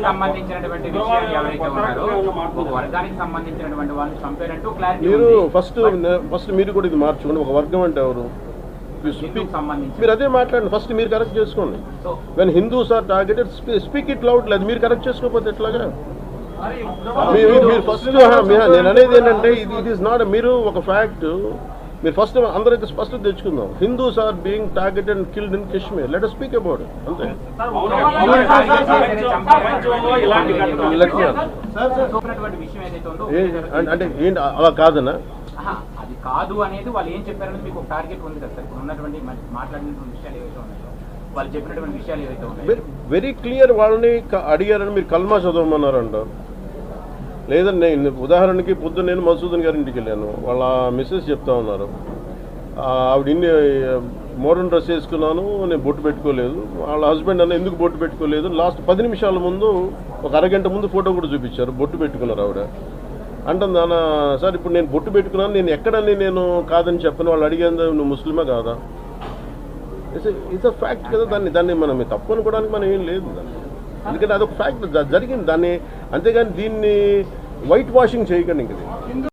సంబంధించినటువంటి విషయాలు ఎవరైతే ఉన్నారో ఒక వర్గానికి సంబంధించినటువంటి వాళ్ళు చంపారంటూ క్లారిటీ మీరు ఫస్ట్ మీరు కూడా ఇది మార్చుకోండి. ఒక వర్గం అంటే ఎవరు మీరు అదే మాట్లాడండి. ఫస్ట్ మీరు కరెక్ట్ చేసుకోండి. When Hindus are targeted speak it loud. లేదు మీరు కరెక్ట్ చేసుకోకపోతే ఎట్లాగా? మీరు ఫస్ట్ నేను అనేది ఏంటంటే ఇట్ ఈస్ నాట్ మీరు ఒక ఫ్యాక్ట్. మీరు ఫస్ట్ అందరైతే స్పష్టత తెచ్చుకుందాం. Hindus are being targeted and killed in Kashmir. Let us speak about it. అంతే. అంటే ఏంటి అలా కాదన్నా? అది కాదు అనేది వాళ్ళు ఏం చెప్పారనేది మీకు ఒక టార్గెట్ ఉంది కదా సార్. ఉన్నటువంటి మాట్లాడినటువంటి విషయాలు ఏవైతే ఉన్నాయో వాళ్ళు చెప్పినటువంటి విషయాలు ఏవైతే ఉన్నాయో వెరీ క్లియర్. వాళ్ళని అడిగారని మీరు కల్మా చదవమన్నారంట. లేదండి, నేను ఉదాహరణకి పొద్దున్న నేను మసూదన్ గారి ఇంటికి వెళ్ళాను. వాళ్ళ మిస్సెస్ చెప్తా ఉన్నారు, ఆవిడ ఇన్ని మోడర్న్ డ్రెస్ వేసుకున్నాను, నేను బొట్టు పెట్టుకోలేదు. వాళ్ళ హస్బెండ్ అన్న ఎందుకు బొట్టు పెట్టుకోలేదు? లాస్ట్ 10 నిమిషాల ముందు ఒక అరగంట ముందు ఫోటో కూడా చూపించారు, బొట్టు పెట్టుకున్నారు ఆవిడ. అంటుంది నాన్న సార్ ఇప్పుడు నేను బొట్టు పెట్టుకున్నాను, నేను ఎక్కడని నేను కాదని చెప్పను. వాళ్ళు అడిగేందు నువ్వు ముస్లిమా కాదా? ఇట్స్ అ ఫ్యాక్ట్ కదా. దాన్ని మనం తప్పు అనుకోవడానికి మనం ఏం లేదు దాన్ని. ఎందుకంటే అదొక ఫ్యాక్ట్ జరిగింది దాన్ని. అంతేగాని దీన్ని వైట్ వాషింగ్ చేయకండి. ఇంక